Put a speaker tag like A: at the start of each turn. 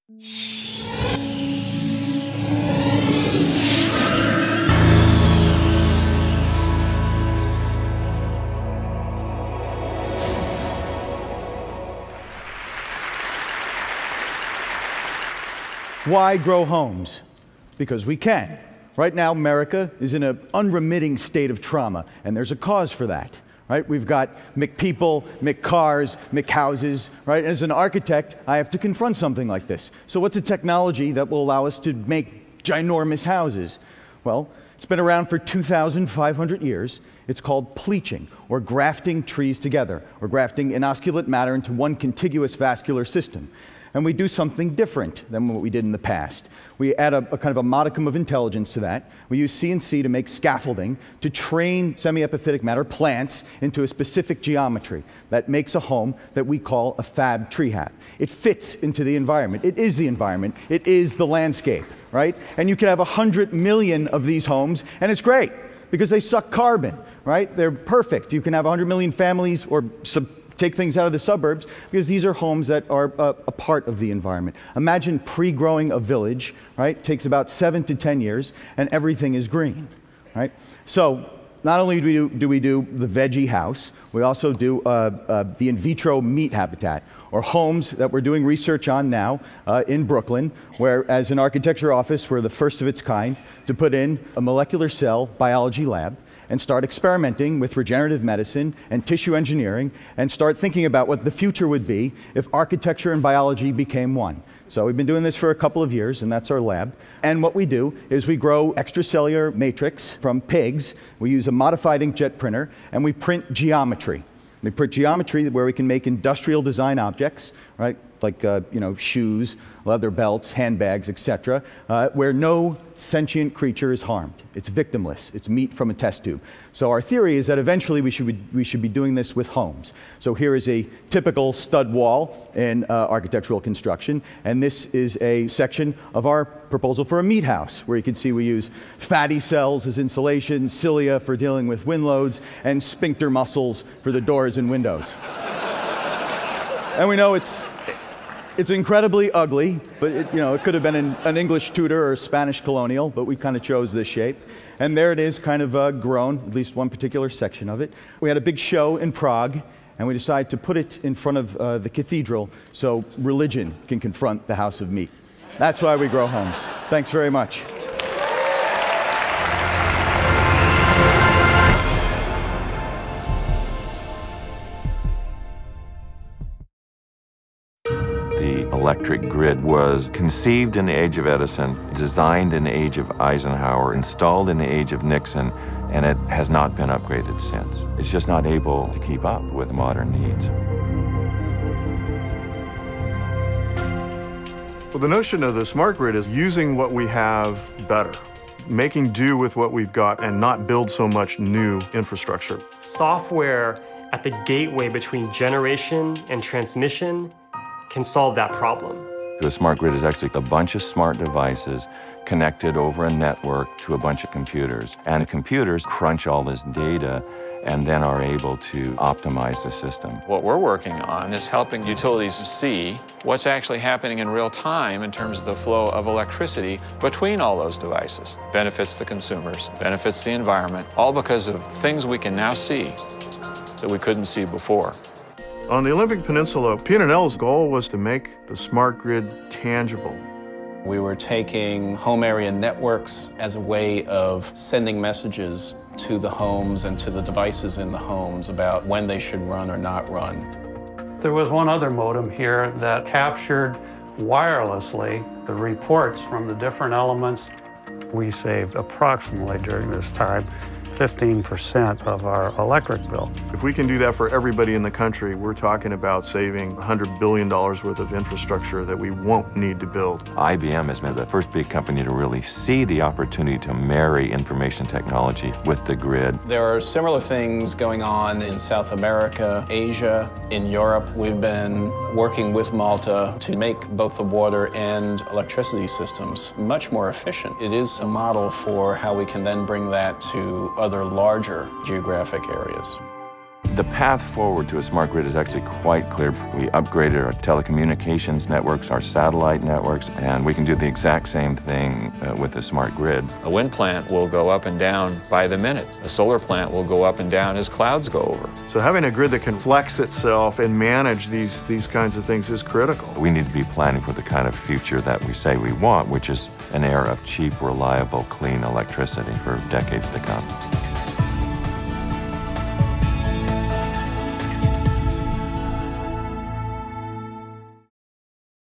A: Why grow homes? Because we can. Right now, America is in an unremitting state of trauma, and there's a cause for that. Right? We've got McPeople, McCars, McHouses, right? As an architect, I have to confront something like this. So what's a technology that will allow us to make ginormous houses? Well, it's been around for 2,500 years. It's called pleaching, or grafting trees together, or grafting inosculate matter into one contiguous vascular system. And we do something different than what we did in the past. We add a kind of a modicum of intelligence to that. We use CNC to make scaffolding to train semi-epiphytic matter, plants, into a specific geometry that makes a home that we call a fab tree hat. It fits into the environment. It is the environment. It is the landscape, right? And you can have 100 million of these homes, and it's great because they suck carbon, right? They're perfect. You can have 100 million families or take things out of the suburbs, because these are homes that are a part of the environment. Imagine pre-growing a village, right? It takes about 7 to 10 years, and everything is green, right? So not only do we do the veggie house, we also do the in vitro meat habitat, or homes that we're doing research on now in Brooklyn, where as an architecture office, we're the first of its kind to put in a molecular cell biology lab and start experimenting with regenerative medicine and tissue engineering, and start thinking about what the future would be if architecture and biology became one. So we've been doing this for a couple of years, and that's our lab. And what we do is we grow extracellular matrix from pigs. We use a modified inkjet printer, and we print geometry. We print geometry where we can make industrial design objects, right? Like shoes, leather belts, handbags, etc., where no sentient creature is harmed. It's victimless. It's meat from a test tube. So our theory is that eventually we should be doing this with homes. So here is a typical stud wall in architectural construction, and this is a section of our proposal for a meat house, where you can see we use fatty cells as insulation, cilia for dealing with wind loads, and sphincter muscles for the doors and windows. And we know it's incredibly ugly, but it could have been an English Tudor or a Spanish colonial, but we kind of chose this shape. And there it is, kind of grown, at least one particular section of it. We had a big show in Prague, and we decided to put it in front of the cathedral so religion can confront the house of meat. That's why we grow homes. Thanks very much.
B: The electric grid was conceived in the age of Edison, designed in the age of Eisenhower, installed in the age of Nixon, and it has not been upgraded since. It's just not able to keep up with modern needs.
C: Well, the notion of the smart grid is using what we have better, making do with what we've got and not build so much new infrastructure.
D: Software at the gateway between generation and transmission can solve that problem.
B: The smart grid is actually a bunch of smart devices connected over a network to a bunch of computers. And the computers crunch all this data and then are able to optimize the system.
E: What we're working on is helping utilities see what's actually happening in real time in terms of the flow of electricity between all those devices. Benefits the consumers, benefits the environment, all because of things we can now see that we couldn't see before.
C: On the Olympic Peninsula, P&L's goal was to make the smart grid tangible.
F: We were taking home area networks as a way of sending messages to the homes and to the devices in the homes about when they should run or not run.
G: There was one other modem here that captured wirelessly the reports from the different elements. We saved approximately during this time 15% of our electric bill.
C: If we can do that for everybody in the country, we're talking about saving $100 billion worth of infrastructure that we won't need to build.
B: IBM has been the first big company to really see the opportunity to marry information technology with the grid.
F: There are similar things going on in South America, Asia, in Europe. We've been working with Malta to make both the water and electricity systems much more efficient. It is a model for how we can then bring that to other larger geographic areas.
B: The path forward to a smart grid is actually quite clear. We upgraded our telecommunications networks, our satellite networks, and we can do the exact same thing with a smart grid.
E: A wind plant will go up and down by the minute. A solar plant will go up and down as clouds go over.
C: So having a grid that can flex itself and manage these kinds of things is critical.
B: We need to be planning for the kind of future that we say we want, which is an era of cheap, reliable, clean electricity for decades to come.